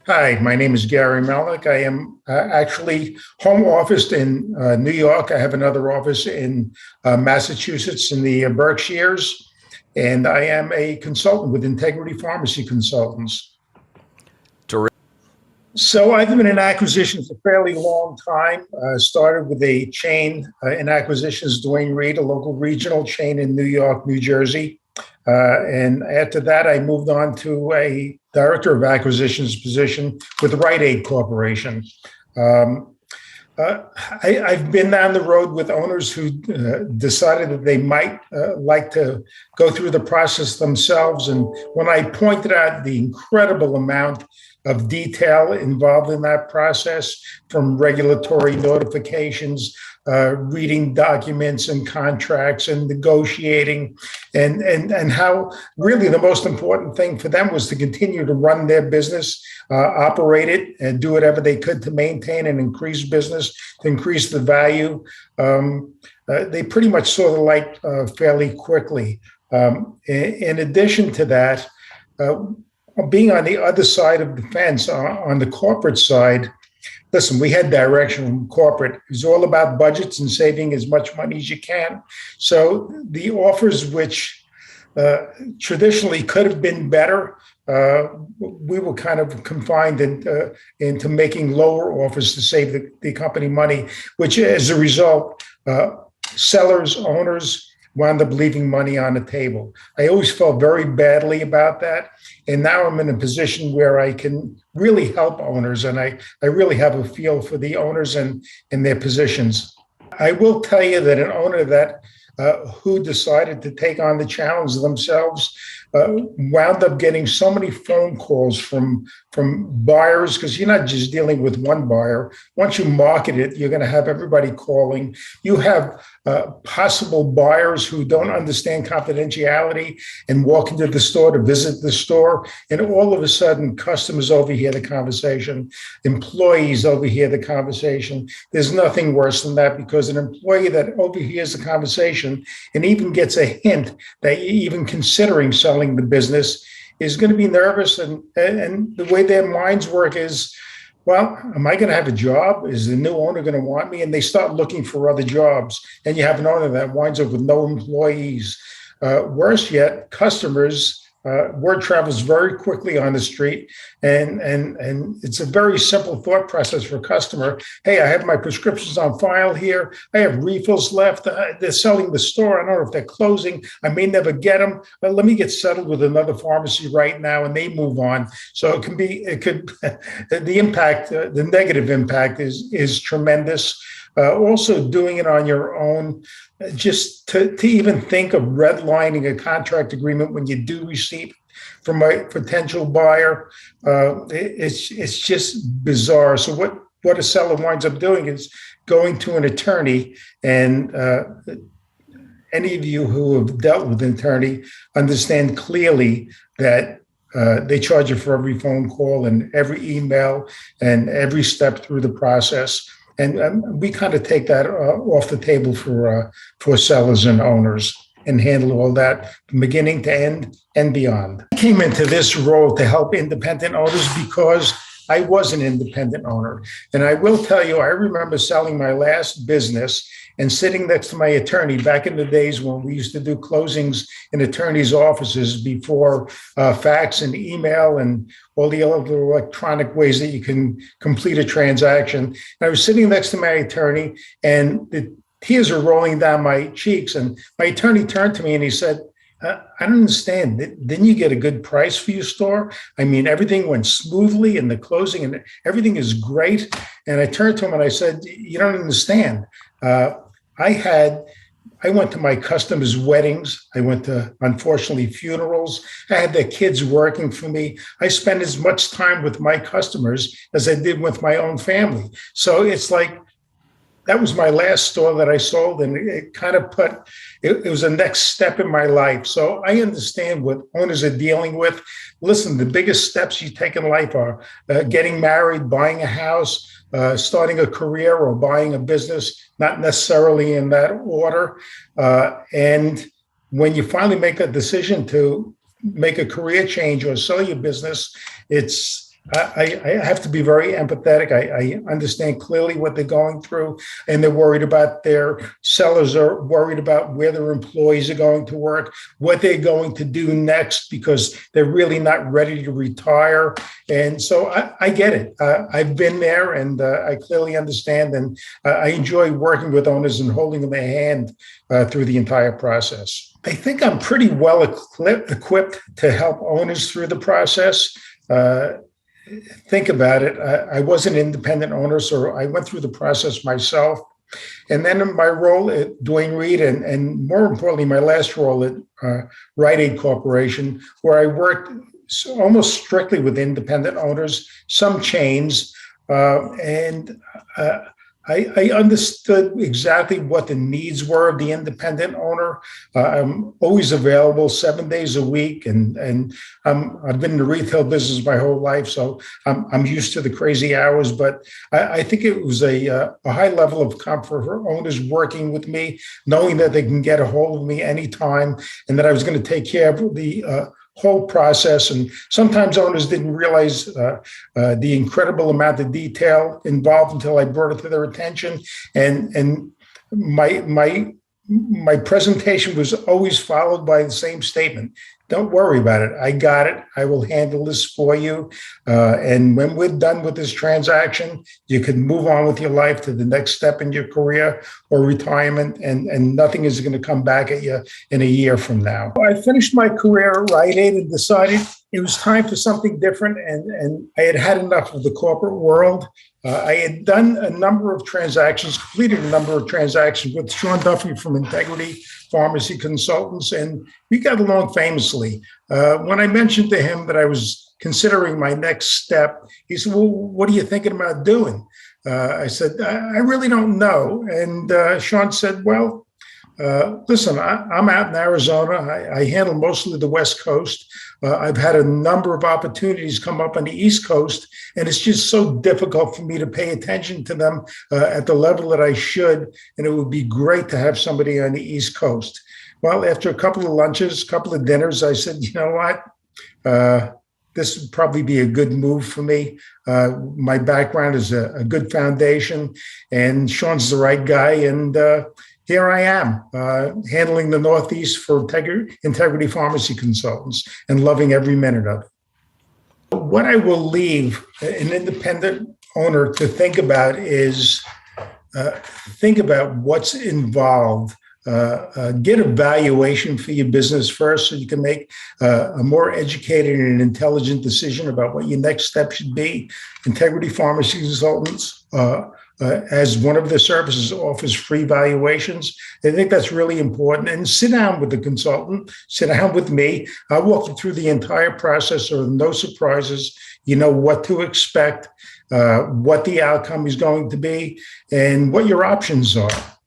Hi, my name is Gary Melnick. I am actually home officed in New York. I have another office in Massachusetts in the Berkshires, and I am a consultant with Integrity Pharmacy Consultants. So I've been in acquisitions a fairly long time. Started with a chain in acquisitions, Duane Reade, a local regional chain in New York, New Jersey. And after that, I moved on to a director of acquisitions position with Rite Aid Corporation. I've been down the road with owners who decided that they might like to go through the process themselves. And when I pointed out the incredible amount of detail involved in that process, from regulatory notifications, reading documents and contracts and negotiating, and how really the most important thing for them was to continue to run their business, operate it, and do whatever they could to maintain and increase business, to increase the value. They pretty much saw the light fairly quickly. In addition to that, being on the other side of the fence, on the corporate side, listen, we had direction from corporate. It was all about budgets and saving as much money as you can. So the offers, which traditionally could have been better, we were kind of confined into making lower offers to save the company money, which as a result, sellers, owners, wound up leaving money on the table. I always felt very badly about that. And now I'm in a position where I can really help owners, and I really have a feel for the owners and their positions. I will tell you that an owner that who decided to take on the challenge themselves wound up getting so many phone calls from buyers, because you're not just dealing with one buyer. Once you market it, you're going to have everybody calling. You have possible buyers who don't understand confidentiality and walk into the store to visit the store, and all of a sudden customers overhear the conversation, employees overhear the conversation. There's nothing worse than that, because an employee that overhears the conversation and even gets a hint that you're even considering selling the business is going to be nervous, and the way their minds work is, well, am I going to have a job? Is the new owner going to want me? And they start looking for other jobs, and you have an owner that winds up with no employees. Worse yet, customers, word travels very quickly on the street, and it's a very simple thought process for a customer. Hey, I have my prescriptions on file here. I have refills left. They're selling the store. I don't know if they're closing. I may never get them. But let me get settled with another pharmacy right now, and they move on. So the impact, the negative impact is tremendous. Also doing it on your own, just to even think of redlining a contract agreement when you do receive from a potential buyer, it's just bizarre. So what a seller winds up doing is going to an attorney, and any of you who have dealt with an attorney understand clearly that they charge you for every phone call and every email and every step through the process. And we kind of take that off the table for sellers and owners, and handle all that from beginning to end and beyond. I came into this role to help independent owners because I was an independent owner. And I will tell you, I remember selling my last business and sitting next to my attorney back in the days when we used to do closings in attorneys' offices before fax and email and all the other electronic ways that you can complete a transaction. And I was sitting next to my attorney, and the tears are rolling down my cheeks. And my attorney turned to me and he said, I don't understand. Didn't you get a good price for your store? I mean, everything went smoothly in the closing and everything is great. And I turned to him and I said, you don't understand. I went to my customers' weddings. I went to, unfortunately, funerals. I had their kids working for me. I spent as much time with my customers as I did with my own family. So it's like, that was my last store that I sold, and it kind of it was a next step in my life. So I understand what owners are dealing with. Listen, the biggest steps you take in life are getting married, buying a house, starting a career, or buying a business, not necessarily in that order. And when you finally make that decision to make a career change or sell your business, I have to be very empathetic. I understand clearly what they're going through, and they're worried about their sellers are worried about where their employees are going to work, what they're going to do next, because they're really not ready to retire. And so I get it. I've been there, and I clearly understand. And I enjoy working with owners and holding them a hand through the entire process. I think I'm pretty well equipped to help owners through the process. Think about it. I was an independent owner, so I went through the process myself. And then in my role at Duane Reade, and more importantly, my last role at Rite Aid Corporation, where I worked almost strictly with independent owners, some chains, and I understood exactly what the needs were of the independent owner. I'm always available 7 days a week, and I've been in the retail business my whole life, so I'm used to the crazy hours. But I think it was a high level of comfort for owners working with me, knowing that they can get a hold of me anytime, and that I was going to take care of the whole process. And sometimes owners didn't realize the incredible amount of detail involved until I brought it to their attention. And my presentation was always followed by the same statement: don't worry about it. I got it. I will handle this for you. And when we're done with this transaction, you can move on with your life to the next step in your career or retirement, and nothing is going to come back at you in a year from now. I finished my career at Rite Aid and decided it was time for something different, and I had had enough of the corporate world. I had done a number of transactions, completed a number of transactions with Sean Duffy from Integrity Pharmacy Consultants, and we got along famously. When I mentioned to him that I was considering my next step, he said, well, what are you thinking about doing? I said, I really don't know. And Sean said, well, listen, I'm out in Arizona. I handle mostly the West Coast. I've had a number of opportunities come up on the East Coast, and it's just so difficult for me to pay attention to them at the level that I should. And it would be great to have somebody on the East Coast. Well, after a couple of lunches, a couple of dinners, I said, you know what? This would probably be a good move for me. My background is a good foundation, and Sean's the right guy. And here I am, handling the Northeast for Integrity Pharmacy Consultants and loving every minute of it. What I will leave an independent owner to think about is think about what's involved. Get a valuation for your business first so you can make a more educated and intelligent decision about what your next step should be. Integrity Pharmacy Consultants, as one of the services, offers free valuations. I think that's really important. And sit down with the consultant, sit down with me. I'll walk you through the entire process so no surprises. You know what to expect, what the outcome is going to be, and what your options are.